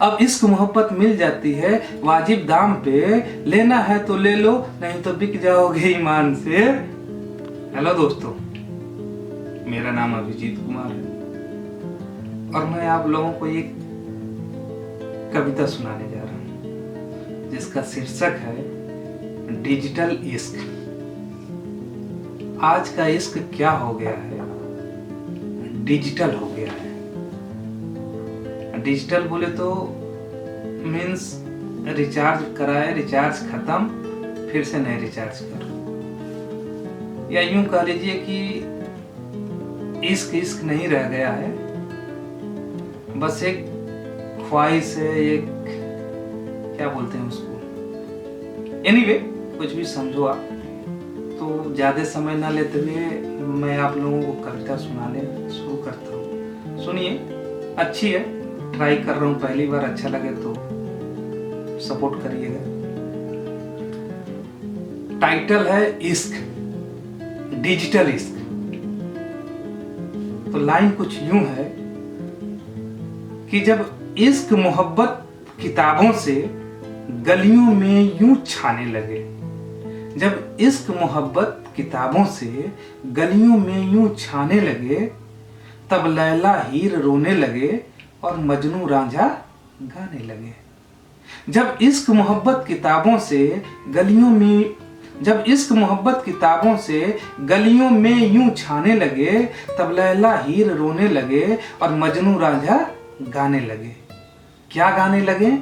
अब इश्क मोहब्बत मिल जाती है वाजिब दाम पे, लेना है तो ले लो नहीं तो बिक जाओगे ईमान से। हेलो दोस्तों, मेरा नाम अभिजीत कुमार है और मैं आप लोगों को एक कविता सुनाने जा रहा हूँ जिसका शीर्षक है डिजिटल इश्क। आज का इश्क क्या हो गया है, डिजिटल हो गया है। डिजिटल बोले तो मीन्स रिचार्ज कराए, रिचार्ज खत्म, फिर से नए रिचार्ज करो, या यूं कह लीजिए कि इश्क इश्क नहीं रह गया है, बस एक ख्वाहिश है, एक क्या बोलते हैं उसको, एनीवे कुछ भी समझो आप। तो ज्यादा समय ना लेते हुए मैं आप लोगों को कविता सुनाने शुरू करता हूँ। सुनिए, अच्छी है, ट्राई कर रहा हूँ, पहली बार अच्छा लगे तो सपोर्ट करिएगा। टाइटल है इश्क, डिजिटल इश्क। तो लाइन कुछ यूं है कि जब इश्क मोहब्बत किताबों से गलियों में यूं छाने लगे, जब इश्क मोहब्बत किताबों से गलियों में यूं छाने लगे, तब लैला हीर रोने लगे और मजनू रांझा गाने लगे। जब इश्क मोहब्बत किताबों से गलियों में, जब इश्क मोहब्बत किताबों से गलियों में यूं छाने लगे, तब लैला हीर रोने लगे और मजनू रांझा गाने लगे। क्या गाने लगे?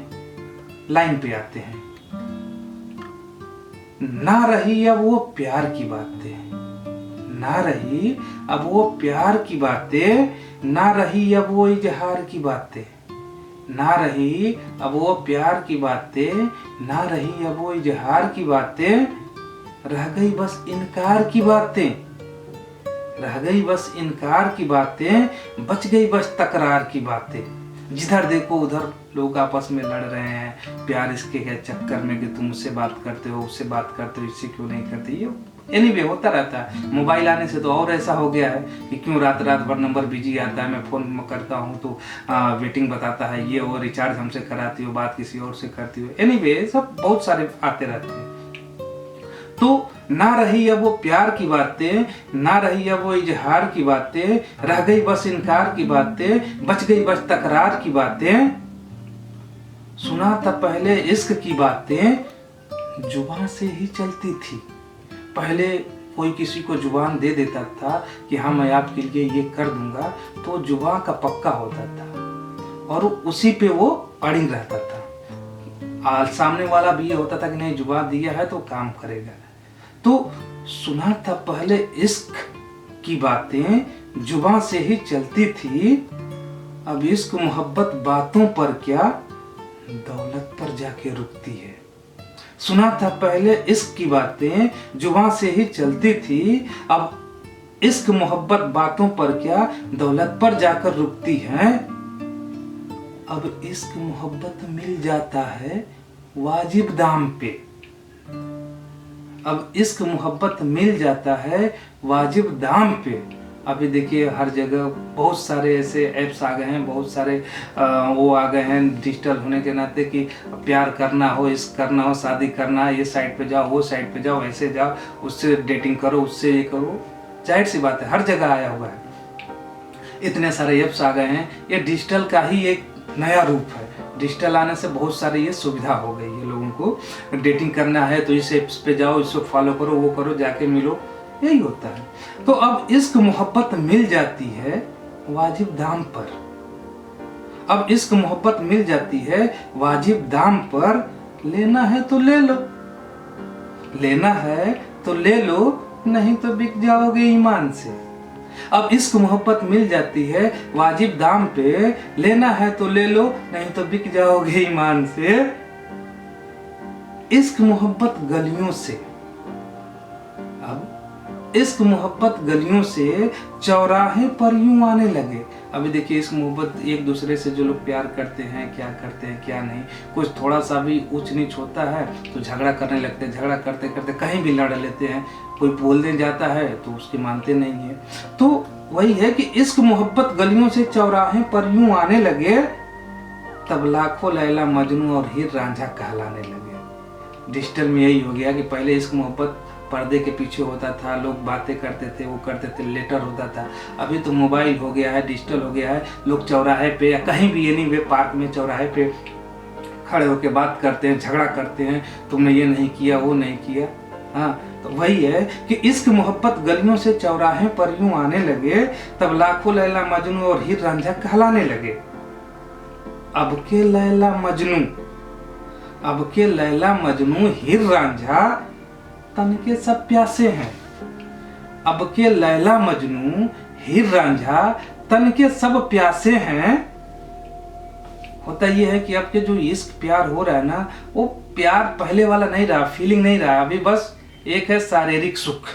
लाइन पे आते हैं। ना रही अब वो प्यार की बातें, ना रही अब वो प्यार की बातें, ना रही अब वो इजहार की बातें, ना रही अब वो प्यार की बातें, ना रही अब वो इजहार की बातें, रह गई बस इनकार की बातें, रह गई बस इनकार की बातें, बच गई बस तकरार की बातें। जिधर देखो उधर लोग आपस में लड़ रहे हैं प्यार इसके के चक्कर में कि तुम मुझसे बात करते हो, उससे बात करते हो, इससे क्यों नहीं करते। ये एनीवे होता रहता है। मोबाइल आने से तो और ऐसा हो गया है कि क्यों रात रात भर नंबर बिजी आता है, मैं फोन करता हूँ तो वेटिंग बताता है, ये वो रिचार्ज हमसे कराती हो, बात किसी और से करती हो। एनीवे सब बहुत सारे आते रहते हैं। तो ना रही अब वो प्यार की बातें, ना रही अब वो इजहार की बातें, रह गई बस इनकार की बातें, बच गई बस तकरार की बातें। सुना था पहले इश्क की बातें जुबान से ही चलती थी। पहले कोई किसी को जुबान दे देता था कि हाँ मैं आपके लिए ये कर दूंगा, तो जुबान का पक्का होता था और उसी पे वो अड़ी रहता था। सामने वाला भी ये होता था कि नहीं जुबान दिया है तो काम करेगा। तो सुना था पहले इश्क की बातें जुबान से ही चलती थी, अब इश्क मोहब्बत बातों पर क्या दौलत पर जाके रुकती है। सुना था पहले इश्क की बातें जुबान से ही चलती थी, अब इश्क मोहब्बत बातों पर क्या दौलत पर जाकर रुकती है। अब इश्क मोहब्बत मिल जाता है वाजिब दाम पे, अब इश्क मोहब्बत मिल जाता है वाजिब दाम पे। अभी देखिए हर जगह बहुत सारे ऐसे ऐप्स आ गए हैं, बहुत सारे वो आ गए हैं डिजिटल होने के नाते कि प्यार करना हो, इश्क करना हो, शादी करना है, ये साइट पे जाओ, वो साइट पे जाओ, ऐसे जाओ, उससे डेटिंग करो, उससे ये करो। जाहिर सी बात है हर जगह आया हुआ है, इतने सारे ऐप्स आ गए हैं। ये डिजिटल का ही एक नया रूप है। डिजिटल आने से बहुत सारी ये सुविधा हो गई है। लोगों को डेटिंग करना है तो इस ऐप्स पे जाओ, इसको फॉलो करो, वो करो, जाके मिलो, यही होता है। तो अब इश्क मोहब्बत मिल जाती है वाजिब दाम पर, अब इश्क मोहब्बत मिल जाती है वाजिब दाम पर, लेना है तो ले लो, लेना है तो ले लो, नहीं तो बिक जाओगे ईमान से। अब इश्क मोहब्बत मिल जाती है वाजिब दाम पे, लेना है तो ले लो, नहीं तो बिक जाओगे ईमान से। इश्क मोहब्बत गलियों से, अब इश्क मोहब्बत गलियों से चौराहे पर यूं आने लगे। अभी देखिए इश्क मोहब्बत एक दूसरे से जो लोग प्यार करते हैं, क्या करते हैं क्या नहीं, कुछ थोड़ा सा भी ऊंच नीच होता है तो झगड़ा करने लगते हैं, झगड़ा करते करते कहीं भी लड़ लेते हैं, कोई बोलने जाता है तो उसकी मानते नहीं है। तो वही है कि इश्क मोहब्बत गलियों से चौराहे पर यूं आने लगे, तब लाखों लैला मजनू और हीर रांझा कहलाने लगे। डिजिटल में यही हो गया कि पहले इश्क मोहब्बत पर्दे के पीछे होता था, लोग बातें करते थे, वो करते थे, लेटर होता था। अभी तो मोबाइल हो गया है, डिजिटल हो गया है। लोग चौराहे पे या कहीं भी एनी वे पार्क में चौराहे पे खड़े होकर बात करते हैं, झगड़ा करते हैं, तुमने ये नहीं किया, वो नहीं किया। हाँ, तो वही है कि इश्क मोहब्बत गलियों से चौराहे पर यूं आने लगे, तब लाखों लैला मजनू और हीर रांझा कहलाने लगे। अब के लैला मजनू, अब के लैला मजनू हीर रांझा तन के सब प्यासे हैं। अब के लैला मजनू हीर रांझा तन के सब प्यासे हैं। होता यह है कि अब के जो इश्क प्यार हो रहा है ना, वो प्यार पहले वाला नहीं रहा, फीलिंग नहीं रहा, अभी बस एक है शारीरिक सुख।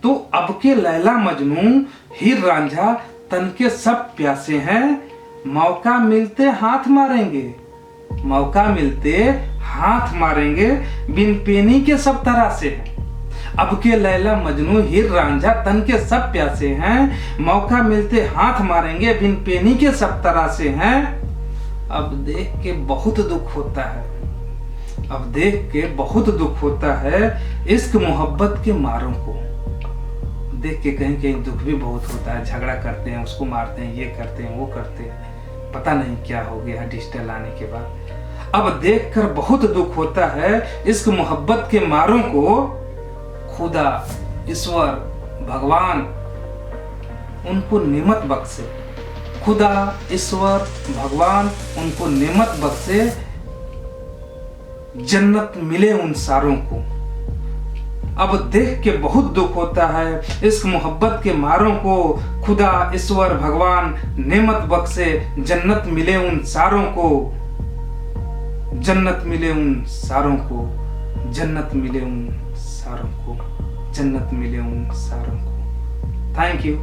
तो अब के लैला मजनू हीर रांझा तन के सब प्यासे हैं। मौका मिलते हाथ मारेंगे, मौका मिलते हाथ मारेंगे, बिन पेनी के सब तरासे हैं। अब के लैला मजनू हीर रांझा तन के सब प्यासे हैं। मौका मिलते हाथ मारेंगे, बिन पेनी के सब तरासे हैं। अब देख के बहुत दुख होता है, अब देख के बहुत दुख होता है इश्क मोहब्बत के मारों को देख के। कहीं कहीं दुख भी बहुत होता है, झगड़ा करते हैं, उसको मारते हैं, ये करते हैं, वो करते हैं, पता नहीं क्या हो गया डिजिटल आने के बाद। अब देखकर बहुत दुख होता है इश्क मोहब्बत के मारों को। खुदा, ईश्वर, भगवान उनको नेमत बख्शे, खुदा, ईश्वर, भगवान उनको नेमत बख्शे, जन्नत मिले उन सारों को। अब देख के बहुत दुख होता है इश्क मोहब्बत के मारों को। खुदा, ईश्वर, भगवान नेमत बख्शे, जन्नत मिले उन सारों को, जन्नत मिले उन सारों को, जन्नत मिले उन सारों को, जन्नत मिले उन सारों को। Thank you.